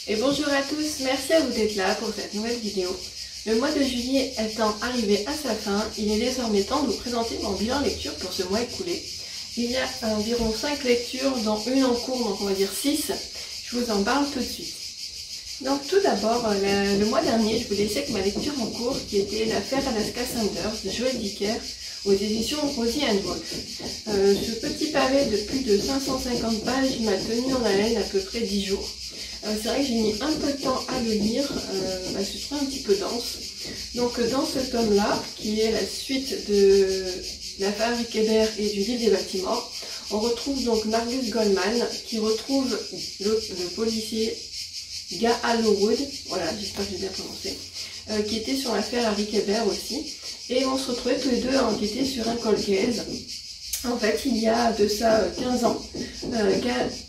Et bonjour à tous, merci à vous d'être là pour cette nouvelle vidéo. Le mois de juillet étant arrivé à sa fin, il est désormais temps de vous présenter mon bilan lecture pour ce mois écoulé. Il y a environ 5 lectures, dont une en cours, donc on va dire 6. Je vous en parle tout de suite. Donc tout d'abord, le mois dernier, je vous laissais avec ma lecture en cours qui était L'affaire Alaska Sanders de Joël Dicker aux éditions Rosie and Wolf. Ce petit pavé de plus de 550 pages m'a tenu en haleine à peu près 10 jours. C'est vrai que j'ai mis un peu de temps à le lire, je trouve un petit peu dense. Donc dans ce tome-là, qui est la suite de l'affaire Rickenbacker et du livre des bâtiments, on retrouve donc Margus Goldman qui retrouve le policier Guy Hallowwood, voilà, j'espère que j'ai bien prononcé, qui était sur l'affaire Rickenbacker aussi. Et on se retrouvait tous les deux à enquêter sur un cold case. En fait, il y a de ça 15 ans,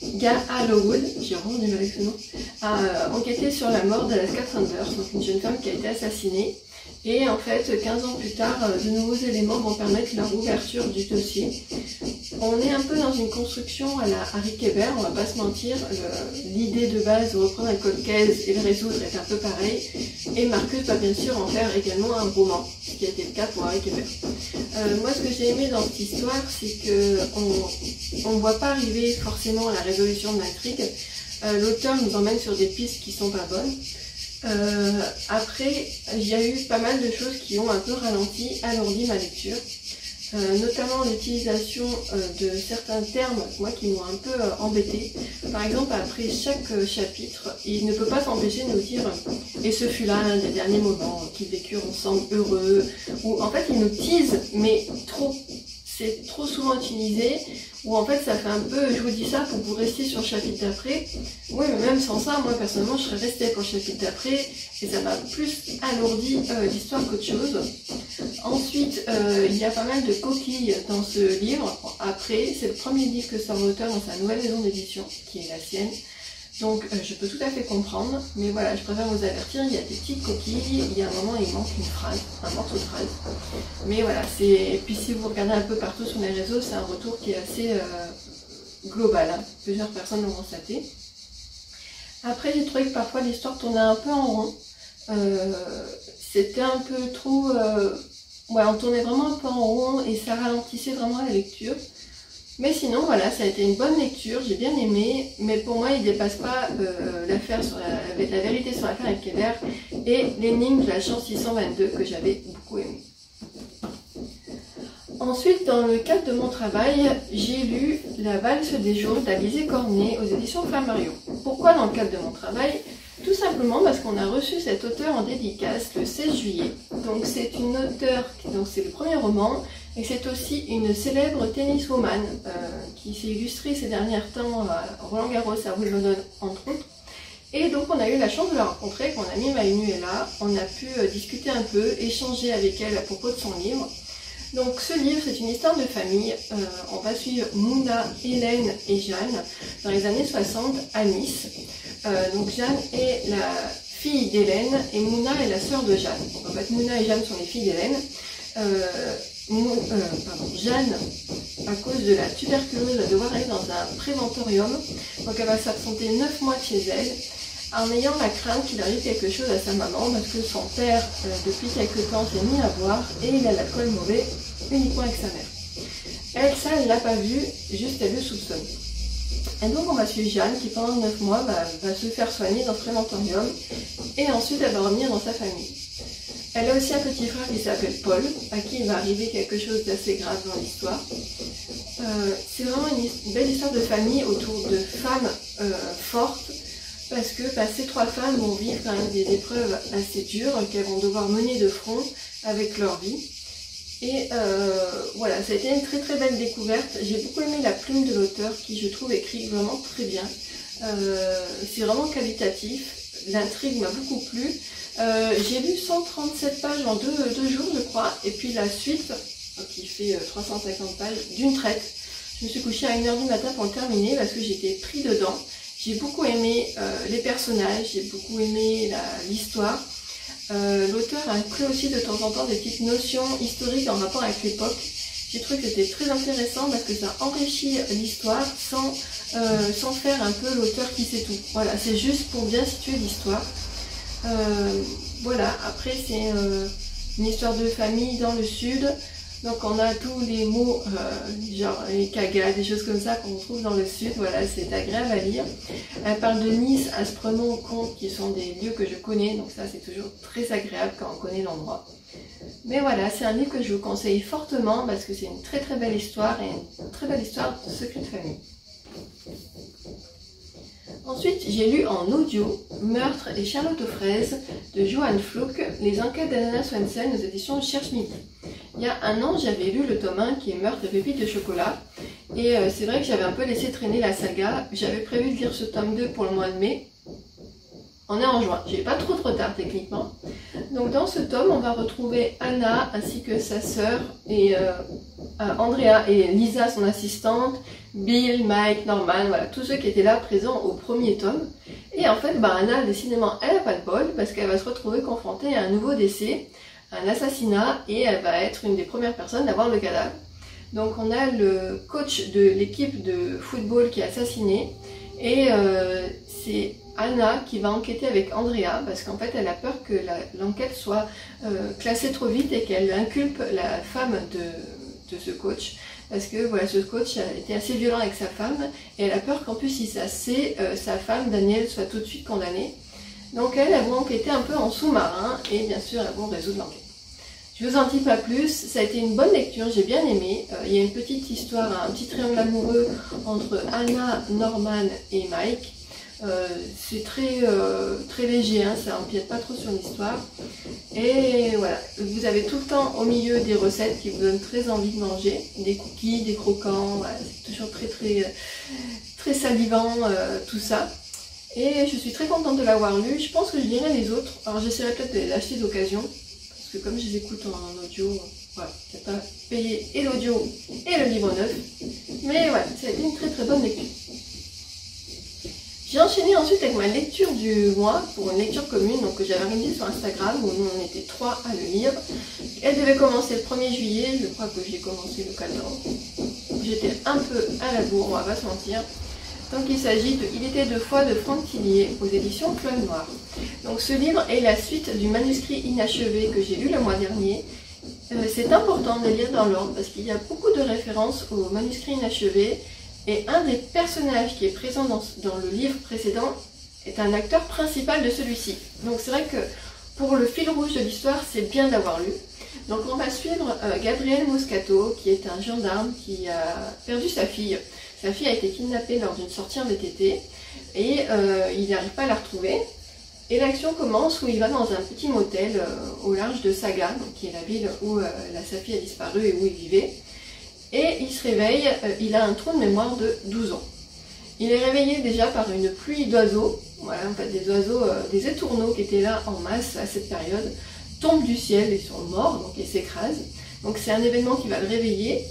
Guy Hallowwood, j'ai vraiment du mal avec ce nom, a enquêté sur la mort d'Alaska Sanders, donc une jeune femme qui a été assassinée. Et en fait, 15 ans plus tard, de nouveaux éléments vont permettre la rouverture du dossier. On est un peu dans une construction à la Rickenbacker, on va pas se mentir. L'idée de base de reprendre un cold case et le résoudre est un peu pareil. Et Marcus va bien sûr en faire également un roman, ce qui a été le cas pour Rickenbacker. Moi, ce que j'ai aimé dans cette histoire, c'est qu'on ne voit pas arriver forcément à la résolution de l'intrigue. L'auteur nous emmène sur des pistes qui sont pas bonnes. Après, il y a eu pas mal de choses qui ont un peu ralenti, alourdi ma lecture, notamment l'utilisation de certains termes, moi, qui m'ont un peu embêté. Par exemple, après chaque chapitre, il ne peut pas s'empêcher de nous dire « et ce fut là l'un des derniers moments qu'ils vécurent ensemble heureux », ou en fait, il nous tease, mais trop. C'est trop souvent utilisé, ou en fait ça fait un peu, je vous dis ça pour que vous restiez sur le chapitre d'après. Oui, mais même sans ça, moi personnellement je serais restée pour le chapitre d'après, et ça m'a plus alourdi l'histoire qu'autre chose. Ensuite, il y a pas mal de coquilles dans ce livre. Après, c'est le premier livre que sort l'auteur dans sa nouvelle maison d'édition, qui est la sienne. Donc je peux tout à fait comprendre, mais voilà, je préfère vous avertir, il y a des petites coquilles, il y a un moment il manque une phrase, un morceau de phrase. Mais voilà, et puis si vous regardez un peu partout sur les réseaux, c'est un retour qui est assez global, hein. Plusieurs personnes l'ont constaté. Après, j'ai trouvé que parfois l'histoire tournait un peu en rond. C'était un peu trop... ouais, on tournait vraiment un peu en rond et ça ralentissait vraiment la lecture. Mais sinon, voilà, ça a été une bonne lecture, j'ai bien aimé, mais pour moi, il ne dépasse pas l'affaire sur la vérité sur l'affaire Rickenbacker et l'énigme de la chance 622 que j'avais beaucoup aimé. Ensuite, dans le cadre de mon travail, j'ai lu La valse des jours d'Alizée Cornet aux éditions Flammarion. Pourquoi dans le cadre de mon travail? Tout simplement parce qu'on a reçu cet auteur en dédicace le 16 juillet. Donc c'est une auteure, donc c'est le premier roman, et c'est aussi une célèbre tenniswoman qui s'est illustrée ces derniers temps à Roland Garros, à Wimbledon entre autres. Et donc on a eu la chance de la rencontrer quand Ami Maïnuela. On a pu discuter un peu, échanger avec elle à propos de son livre. Donc ce livre, c'est une histoire de famille. On va suivre Mouna, Hélène et Jeanne dans les années 60 à Nice. Donc Jeanne est la fille d'Hélène et Mouna est la sœur de Jeanne. Donc en fait Mouna et Jeanne sont les filles d'Hélène. Jeanne, à cause de la tuberculose, va devoir aller dans un préventorium. Donc elle va s'absenter 9 mois de chez elle, en ayant la crainte qu'il arrive quelque chose à sa maman, parce que son père, depuis quelque temps, s'est mis à boire et il a l'alcool mauvais uniquement avec sa mère. Elle, ça, elle ne l'a pas vu, juste elle le soupçonne. Et donc on va suivre Jeanne qui pendant 9 mois va se faire soigner dans ce préventorium et ensuite elle va revenir dans sa famille. Elle a aussi un petit frère qui s'appelle Paul, à qui il va arriver quelque chose d'assez grave dans l'histoire. C'est vraiment une belle histoire de famille autour de femmes fortes, parce que ces 3 femmes vont vivre quand même des épreuves assez dures qu'elles vont devoir mener de front avec leur vie. Et voilà, ça a été une très très belle découverte. J'ai beaucoup aimé la plume de l'auteur qui, je trouve, écrit vraiment très bien. C'est vraiment qualitatif, l'intrigue m'a beaucoup plu. J'ai lu 137 pages en 2 jours, je crois, et puis la suite, qui fait 350 pages, d'une traite. Je me suis couchée à 1 h du matin pour le terminer parce que j'étais pris dedans. J'ai beaucoup aimé les personnages, j'ai beaucoup aimé l'histoire. L'auteur a inclus aussi de temps en temps des petites notions historiques en rapport avec l'époque J'ai trouvé que c'était très intéressant parce que ça enrichit l'histoire sans faire un peu l'auteur qui sait tout. Voilà, c'est juste pour bien situer l'histoire. Voilà, après c'est une histoire de famille dans le sud. Donc on a tous les mots, genre les cagas, des choses comme ça qu'on trouve dans le sud. Voilà, c'est agréable à lire. Elle parle de Nice, Aspremont, Conques, qui sont des lieux que je connais. Donc ça, c'est toujours très agréable quand on connaît l'endroit. Mais voilà, c'est un livre que je vous conseille fortement parce que c'est une très très belle histoire et une très belle histoire de secret de famille. Ensuite, j'ai lu en audio Meurtre et Charlotte aux fraises de Johan Floc'h, les enquêtes d'Anna Swensen aux éditions Cherche Midi. Il y a un an, j'avais lu le tome 1 qui est Meurtre et pépites de chocolat. Et c'est vrai que j'avais un peu laissé traîner la saga. J'avais prévu de lire ce tome 2 pour le mois de mai. On est en juin, j'ai pas trop de retard techniquement. Donc dans ce tome, on va retrouver Anna ainsi que sa sœur et Andrea et Lisa, son assistante, Bill, Mike, Norman, voilà, tous ceux qui étaient là présents au premier tome. Et en fait, Anna, décidément, elle n'a pas de bol parce qu'elle va se retrouver confrontée à un nouveau décès, un assassinat, et elle va être une des premières personnes à voir le cadavre. Donc on a le coach de l'équipe de football qui est assassiné, et c'est Anna qui va enquêter avec Andrea parce qu'en fait elle a peur que l'enquête soit classée trop vite et qu'elle inculpe la femme de ce coach. Parce que voilà, ce coach a été assez violent avec sa femme et elle a peur qu'en plus si ça sait, sa femme Danielle soit tout de suite condamnée. Donc elle va enquêter un peu en sous-marin et bien sûr elle va résoudre l'enquête. Je vous en dis pas plus, ça a été une bonne lecture, j'ai bien aimé. Il y a une petite histoire, un petit triangle amoureux entre Anna, Norman et Mike. C'est très léger, hein, ça empiète pas trop sur l'histoire. Et voilà, vous avez tout le temps au milieu des recettes qui vous donnent très envie de manger. Des cookies, des croquants, voilà, c'est toujours très salivant tout ça. Et je suis très contente de l'avoir lu, je pense que je lirai les autres. Alors j'essaierai peut-être de les acheter d'occasion. Parce que comme je les écoute en audio, voilà, je n'ai pas payé et l'audio et le livre neuf. Mais voilà, ça a été une très très bonne lecture. J'ai enchaîné ensuite avec ma lecture du mois pour une lecture commune donc, que j'avais réalisée sur Instagram où nous on était 3 à le lire. Elle devait commencer le 1er juillet, je crois que j'ai commencé le 14. J'étais un peu à la bourre, on va pas se mentir. Donc il s'agit de Il était deux fois de Franck Tillier aux éditions Fleuve Noire. Donc ce livre est la suite du manuscrit inachevé que j'ai lu le mois dernier. C'est important de lire dans l'ordre parce qu'il y a beaucoup de références au manuscrit inachevé et un des personnages qui est présent dans le livre précédent est un acteur principal de celui-ci. Donc c'est vrai que pour le fil rouge de l'histoire, c'est bien d'avoir lu. Donc on va suivre Gabriel Moscato qui est un gendarme qui a perdu sa fille. Sa fille a été kidnappée lors d'une sortie en VTT et il n'arrive pas à la retrouver. Et l'action commence où il va dans un petit motel au large de Saga, donc qui est la ville où sa fille a disparu et où il vivait. Et il se réveille, il a un trou de mémoire de 12 ans. Il est réveillé déjà par une pluie d'oiseaux, voilà, en fait des oiseaux, des étourneaux qui étaient là en masse à cette période, tombent du ciel et sont morts, donc ils s'écrasent. Donc c'est un événement qui va le réveiller.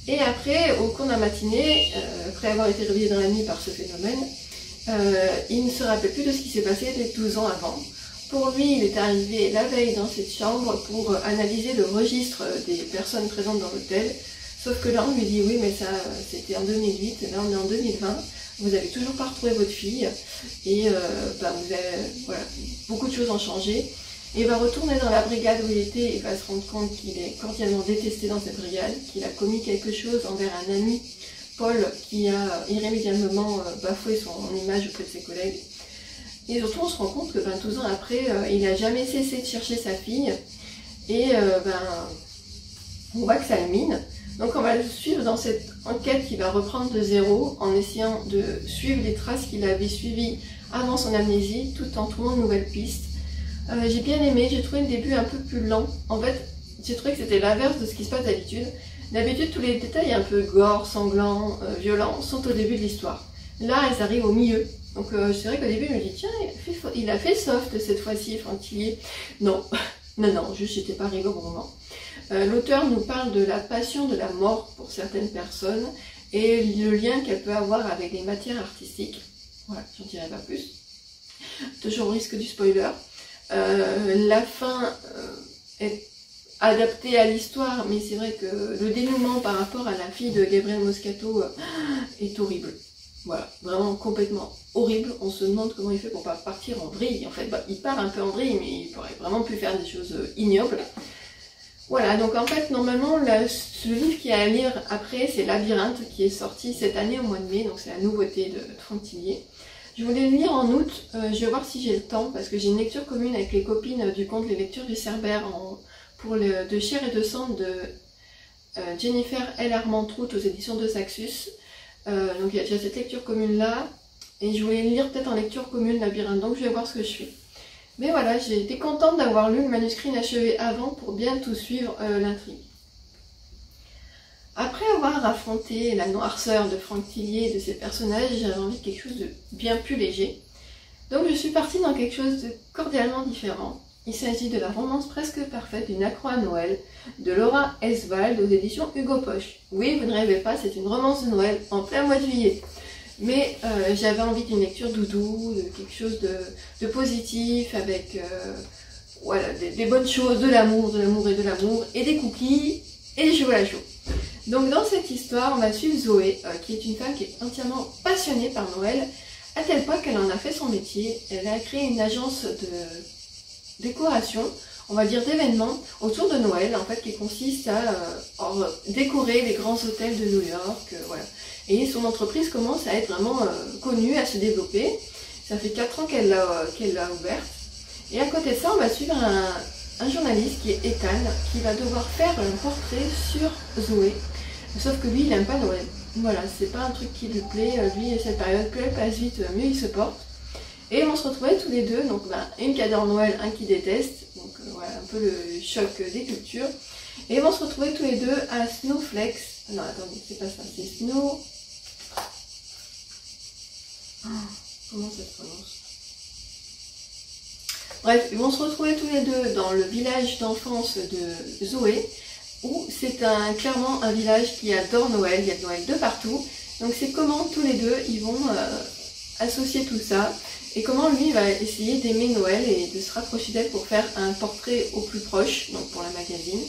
Et après, au cours de la matinée, après avoir été réveillé dans la nuit par ce phénomène, il ne se rappelle plus de ce qui s'est passé les 12 ans avant. Pour lui, il est arrivé la veille dans cette chambre pour analyser le registre des personnes présentes dans l'hôtel. Sauf que là, on lui dit, oui, mais ça, c'était en 2008, et là, on est en 2020. Vous n'avez toujours pas retrouvé votre fille. Et voilà, beaucoup de choses ont changé. Et il va retourner dans la brigade où il était et va se rendre compte qu'il est cordialement détesté dans cette brigade, qu'il a commis quelque chose envers un ami, Paul, qui a irrémédiablement bafoué son image auprès de ses collègues. Et surtout, on se rend compte que 12 ans après, il n'a jamais cessé de chercher sa fille. Et on voit que ça le mine. Donc on va le suivre dans cette enquête qui va reprendre de zéro en essayant de suivre les traces qu'il avait suivies avant son amnésie, tout en trouvant de nouvelles pistes. J'ai bien aimé, j'ai trouvé le début un peu plus lent. En fait, j'ai trouvé que c'était l'inverse de ce qui se passe d'habitude. D'habitude, tous les détails un peu gore, sanglants, violents sont au début de l'histoire. Là, elles arrivent au milieu. Donc c'est vrai qu'au début, je me dis, tiens, il a fait soft cette fois-ci, Franck Tillier. Non, non, juste j'étais pas arrivée au bon moment. L'auteur nous parle de la passion de la mort pour certaines personnes et le lien qu'elle peut avoir avec les matières artistiques. Voilà, j'en dirai pas plus. Toujours au risque du spoiler. La fin est adapté à l'histoire, mais c'est vrai que le dénouement par rapport à la fille de Gabriel Moscato est horrible. Voilà, vraiment complètement horrible. On se demande comment il fait pour pas partir en vrille. En fait, il part un peu en vrille, mais il pourrait vraiment plus faire des choses ignobles. Voilà, donc en fait, normalement, le livre qu'il y a à lire après, c'est Labyrinthe, qui est sorti cette année au mois de mai, donc c'est la nouveauté de Franck Tillier. Je voulais le lire en août, je vais voir si j'ai le temps, parce que j'ai une lecture commune avec les copines du conte Les Lectures du Cerbère de Chair et de Sang de Jennifer L. Armentrout aux éditions de Saxus. Donc il y a déjà cette lecture commune là, et je voulais lire peut-être en lecture commune Labyrinthe, donc je vais voir ce que je fais. Mais voilà, j'ai été contente d'avoir lu le manuscrit inachevé avant pour bien tout suivre l'intrigue. Après avoir affronté la noirceur de Franck Tillier et de ses personnages, j'avais envie de quelque chose de bien plus léger. Donc je suis partie dans quelque chose de cordialement différent. Il s'agit de la romance presque parfaite d'une accro à Noël, de Laura Esvald aux éditions Hugo Poche. Oui, vous ne rêvez pas, c'est une romance de Noël en plein mois de juillet. Mais j'avais envie d'une lecture doudou, de quelque chose de positif, avec voilà, des bonnes choses, de l'amour et des cookies, et des chocolats chauds. Donc dans cette histoire, on va suivre Zoé, qui est une femme qui est entièrement passionnée par Noël, à tel point qu'elle en a fait son métier. Elle a créé une agence de décoration, on va dire d'événements, autour de Noël, en fait, qui consiste à décorer les grands hôtels de New York, voilà. Et son entreprise commence à être vraiment connue, à se développer. Ça fait 4 ans qu'elle l'a ouverte. Et à côté de ça, on va suivre un journaliste qui est Ethan, qui va devoir faire un portrait sur Zoé. Sauf que lui, il n'aime pas Noël. Voilà, c'est pas un truc qui lui plaît. Lui, cette période, plus elle passe vite, mieux il se porte. Et ils vont se retrouver tous les deux, donc une qui adore Noël, un qui déteste. Donc voilà, un peu le choc des cultures. Et ils vont se retrouver tous les deux à Snowflakes. Non, attendez, c'est pas ça, c'est Snow... Comment ça se prononce? Bref, ils vont se retrouver tous les deux dans le village d'enfance de Zoé, où c'est clairement un village qui adore Noël, il y a de Noël de partout. Donc c'est comment tous les deux ils vont associer tout ça, et comment lui va essayer d'aimer Noël et de se rapprocher d'elle pour faire un portrait au plus proche, donc pour la magazine.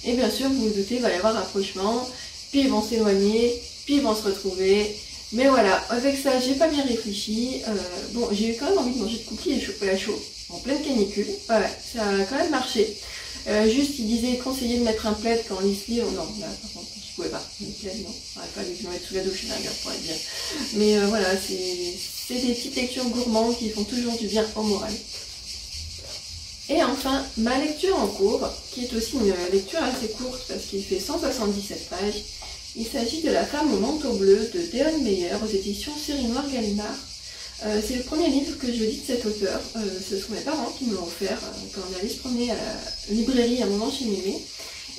Et bien sûr, vous vous doutez, il va y avoir rapprochement, puis ils vont s'éloigner, puis ils vont se retrouver. Mais voilà, avec ça, j'ai pas bien réfléchi. Bon, j'ai eu quand même envie de manger de cookies et de chocolat chaud en pleine canicule. Ouais, ça a quand même marché. Juste, il disait conseiller de mettre un plaid quand on lit ce livre. Non, là, par contre, je pouvais pas. Le plaid, non. Ouais, pas dû le mettre sous la douche, là, pour être bien. Mais voilà, c'est des petites lectures gourmandes qui font toujours du bien au moral. Et enfin, ma lecture en cours, qui est aussi une lecture assez courte parce qu'il fait 177 pages. Il s'agit de La femme au manteau bleu de Deon Meyer aux éditions Série Noire Gallimard. C'est le premier livre que je lis de cet auteur. Ce sont mes parents qui me l'ont offert quand on allait se promener à la librairie à un moment chez Mémé.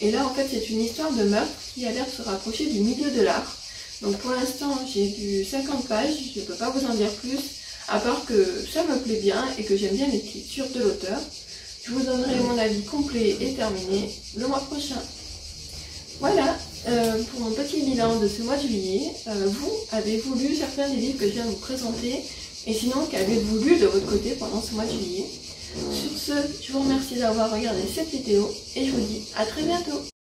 Et là, en fait, c'est une histoire de meurtre qui a l'air de se rapprocher du milieu de l'art. Donc pour l'instant, j'ai lu 50 pages, je ne peux pas vous en dire plus, à part que ça me plaît bien et que j'aime bien l'écriture de l'auteur. Je vous donnerai mon avis complet et terminé le mois prochain. Voilà, pour mon petit bilan de ce mois de juillet, vous avez-vous lu certains des livres que je viens de vous présenter? Et sinon, qu'avez-vous lu de votre côté pendant ce mois de juillet? Sur ce, je vous remercie d'avoir regardé cette vidéo et je vous dis à très bientôt.